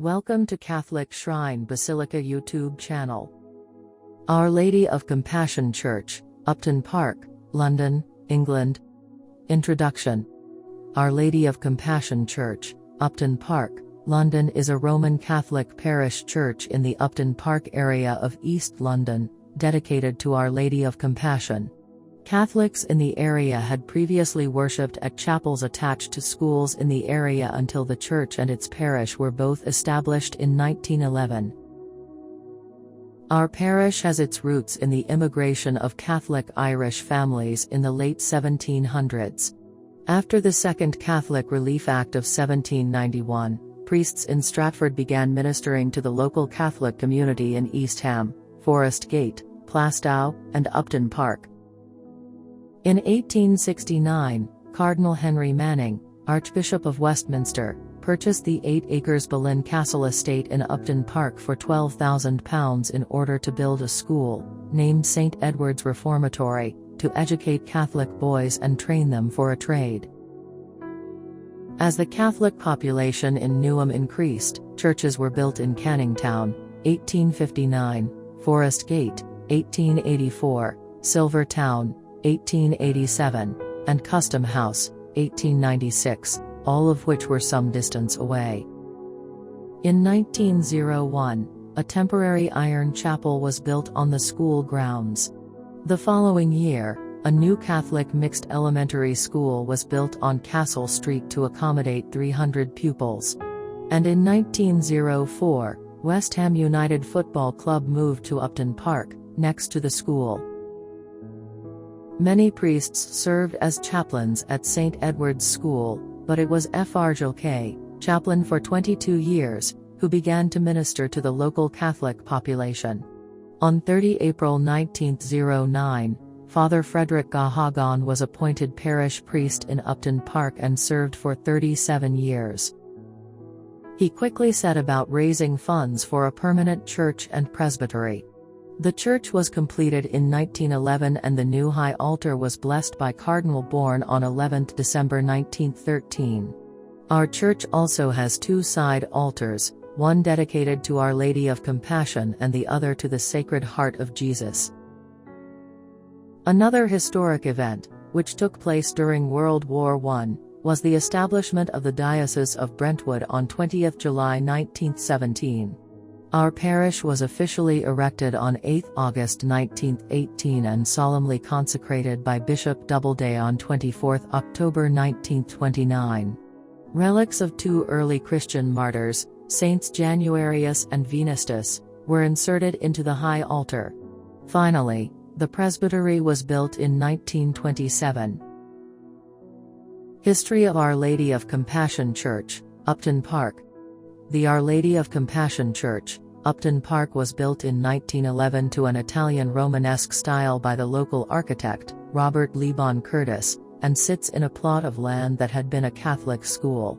Welcome to Catholic Shrine Basilica YouTube channel. Our Lady of Compassion Church, Upton Park, London, England. Introduction. Our Lady of Compassion Church, Upton Park, London is a Roman Catholic parish church in the Upton Park area of East London, dedicated to Our Lady of Compassion. Catholics in the area had previously worshipped at chapels attached to schools in the area until the church and its parish were both established in 1911. Our parish has its roots in the immigration of Catholic Irish families in the late 1700s. After the Second Catholic Relief Act of 1791, priests in Stratford began ministering to the local Catholic community in East Ham, Forest Gate, Plaistow, and Upton Park. In 1869, Cardinal Henry Manning, Archbishop of Westminster, purchased the 8 acres Boleyn Castle estate in Upton Park for £12,000 in order to build a school, named St. Edward's Reformatory, to educate Catholic boys and train them for a trade. As the Catholic population in Newham increased, churches were built in Canning Town, 1859, Forest Gate, 1884, Silver Town, 1887, and Custom House, 1896, all of which were some distance away. In 1901, a temporary iron chapel was built on the school grounds. The following year, a new Catholic mixed elementary school was built on Castle Street to accommodate 300 pupils. And in 1904, West Ham United Football Club moved to Upton Park, next to the school. Many priests served as chaplains at St. Edward's School, but it was Fr. Gilkay, chaplain for 22 years, who began to minister to the local Catholic population. On 30 April 1909, Father Frederick Gahagan was appointed parish priest in Upton Park and served for 37 years. He quickly set about raising funds for a permanent church and presbytery. The church was completed in 1911 and the new high altar was blessed by Cardinal Bourne on 11 December 1913. Our church also has 2 side altars, one dedicated to Our Lady of Compassion and the other to the Sacred Heart of Jesus. Another historic event, which took place during World War I, was the establishment of the Diocese of Brentwood on 20 July 1917. Our parish was officially erected on 8 August 1918 and solemnly consecrated by Bishop Doubleday on 24 October 1929. Relics of 2 early Christian martyrs, Saints Januarius and Venustus, were inserted into the high altar. Finally, the presbytery was built in 1927. History of Our Lady of Compassion Church, Upton Park. The Our Lady of Compassion Church, Upton Park was built in 1911 to an Italian Romanesque style by the local architect, Robert Lebon Curtis, and sits in a plot of land that had been a Catholic school.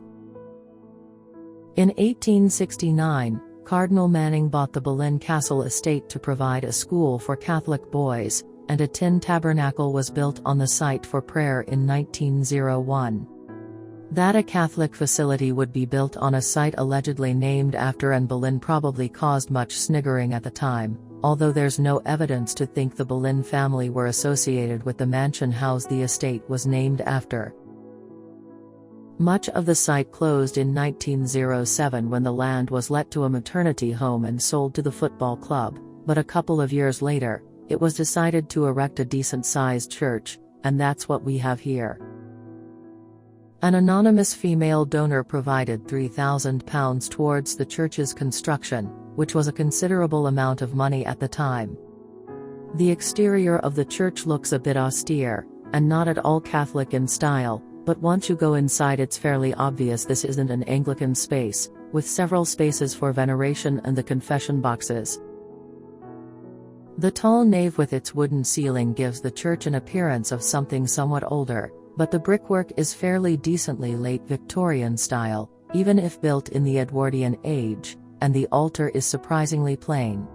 In 1869, Cardinal Manning bought the Boleyn Castle estate to provide a school for Catholic boys, and a tin tabernacle was built on the site for prayer in 1901. That a Catholic facility would be built on a site allegedly named after and Boleyn probably caused much sniggering at the time, although there's no evidence to think the Boleyn family were associated with the mansion house the estate was named after. Much of the site closed in 1907 when the land was let to a maternity home and sold to the football club, but a couple of years later, it was decided to erect a decent-sized church, and that's what we have here. An anonymous female donor provided £3,000 towards the church's construction, which was a considerable amount of money at the time. The exterior of the church looks a bit austere, and not at all Catholic in style, but once you go inside it's fairly obvious this isn't an Anglican space, with several spaces for veneration and the confession boxes. The tall nave with its wooden ceiling gives the church an appearance of something somewhat older, but the brickwork is fairly decently late Victorian style, even if built in the Edwardian age, and the altar is surprisingly plain.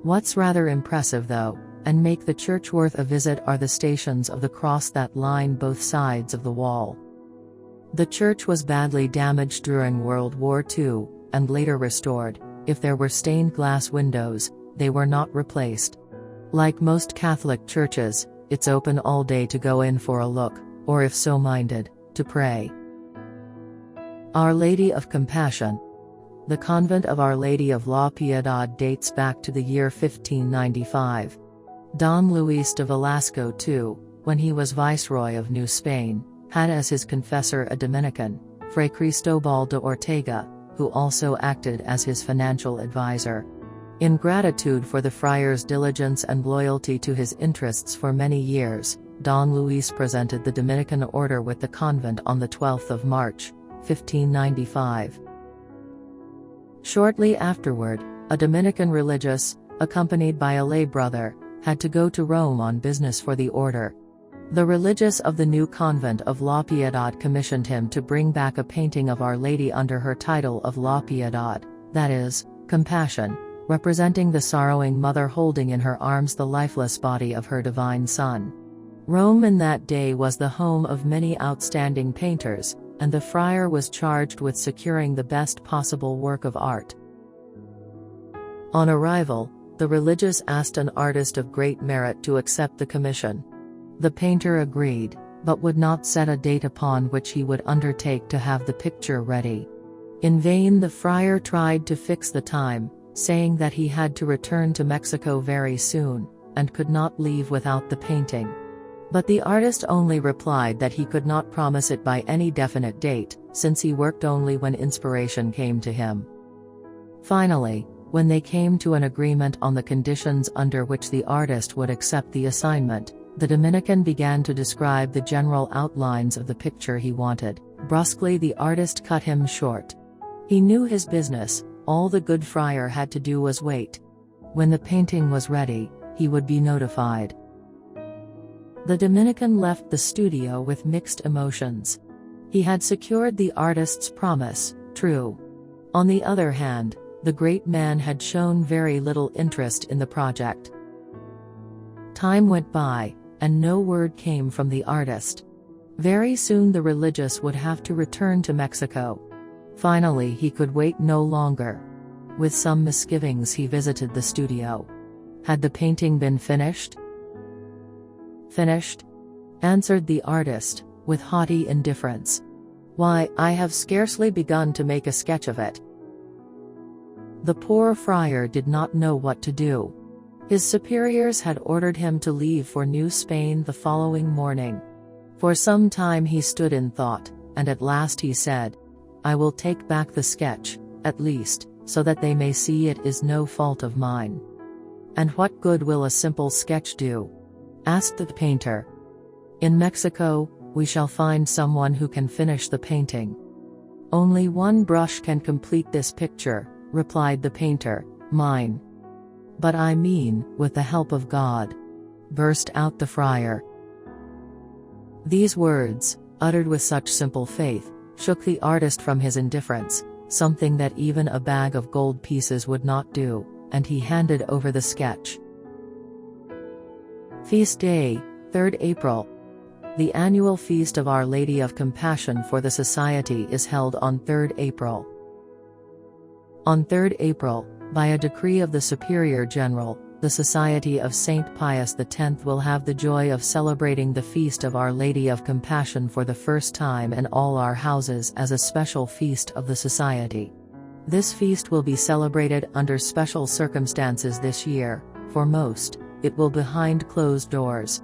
What's rather impressive though, and make the church worth a visit are the stations of the cross that line both sides of the wall. The church was badly damaged during World War II, and later restored. If there were stained glass windows, they were not replaced. Like most Catholic churches, it's open all day to go in for a look, or if so minded, to pray. Our Lady of Compassion. The convent of Our Lady of La Piedad dates back to the year 1595. Don Luis de Velasco II, when he was Viceroy of New Spain, had as his confessor a Dominican, Fray Cristobal de Ortega, who also acted as his financial advisor. In gratitude for the friar's diligence and loyalty to his interests for many years, Don Luis presented the Dominican order with the convent on the 12th of March, 1595. Shortly afterward, a Dominican religious, accompanied by a lay brother, had to go to Rome on business for the order. The religious of the new convent of La Piedad commissioned him to bring back a painting of Our Lady under her title of La Piedad, that is, compassion, representing the sorrowing mother holding in her arms the lifeless body of her divine Son. Rome in that day was the home of many outstanding painters, and the friar was charged with securing the best possible work of art. On arrival, the religious asked an artist of great merit to accept the commission. The painter agreed, but would not set a date upon which he would undertake to have the picture ready. In vain the friar tried to fix the time, saying that he had to return to Mexico very soon, and could not leave without the painting. But the artist only replied that he could not promise it by any definite date, since he worked only when inspiration came to him. Finally, when they came to an agreement on the conditions under which the artist would accept the assignment, the Dominican began to describe the general outlines of the picture he wanted. Brusquely the artist cut him short. He knew his business, all the good friar had to do was wait. When the painting was ready, he would be notified. The Dominican left the studio with mixed emotions. He had secured the artist's promise, true. On the other hand, the great man had shown very little interest in the project. Time went by, and no word came from the artist. Very soon the religious would have to return to Mexico. Finally he could wait no longer. With some misgivings he visited the studio. Had the painting been finished? Finished? Answered the artist, with haughty indifference. Why, I have scarcely begun to make a sketch of it. The poor friar did not know what to do. His superiors had ordered him to leave for New Spain the following morning. For some time he stood in thought, and at last he said, I will take back the sketch, at least, so that they may see it is no fault of mine. And what good will a simple sketch do? Asked the painter. In Mexico, we shall find someone who can finish the painting. Only one brush can complete this picture, replied the painter, mine. But I mean, with the help of God, burst out the friar. These words, uttered with such simple faith, shook the artist from his indifference, something that even a bag of gold pieces would not do, and he handed over the sketch. Feast Day, 3rd April. The annual feast of Our Lady of Compassion for the Society is held on 3rd April. On 3rd April, by a decree of the Superior General, the Society of St. Pius X will have the joy of celebrating the feast of Our Lady of Compassion for the first time in all our houses as a special feast of the Society. This feast will be celebrated under special circumstances this year. For most, it will be behind closed doors.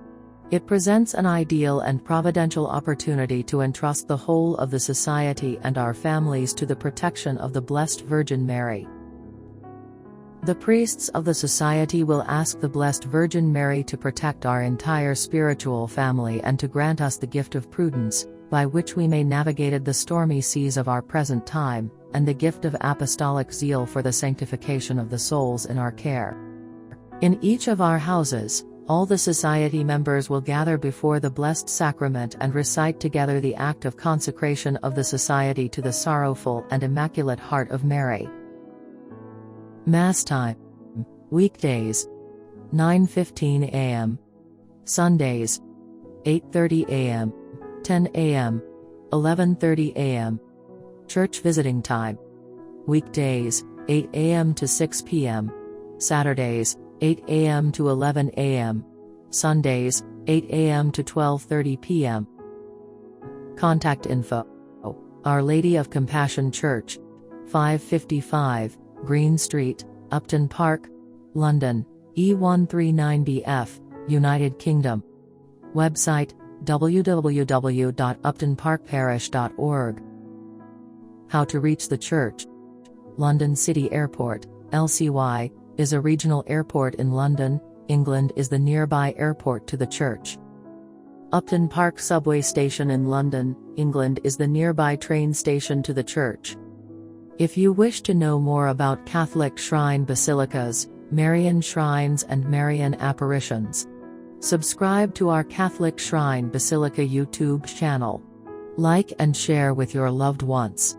It presents an ideal and providential opportunity to entrust the whole of the Society and our families to the protection of the Blessed Virgin Mary. The priests of the Society will ask the Blessed Virgin Mary to protect our entire spiritual family and to grant us the gift of prudence, by which we may navigate the stormy seas of our present time, and the gift of apostolic zeal for the sanctification of the souls in our care. In each of our houses, all the Society members will gather before the Blessed Sacrament and recite together the act of consecration of the Society to the sorrowful and Immaculate Heart of Mary. Mass time. Weekdays, 9:15 a.m. Sundays, 8:30 a.m., 10 a.m., 11:30 a.m. Church visiting time. Weekdays, 8 a.m. to 6 p.m. Saturdays, 8 a.m. to 11 a.m. Sundays, 8 a.m. to 12:30 p.m. Contact info. Our Lady of Compassion Church, 555, Green Street, Upton Park, London, E139BF, United Kingdom. Website, www.uptonparkparish.org. How to reach the church. London City Airport, LCY, is a regional airport in London, England is the nearby airport to the church. Upton Park subway station in London, England is the nearby train station to the church. If you wish to know more about Catholic shrine basilicas, Marian shrines and Marian apparitions, subscribe to our Catholic Shrine Basilica YouTube channel. Like and share with your loved ones.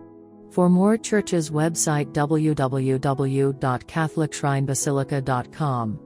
For more churches website www.catholicshrinebasilica.com.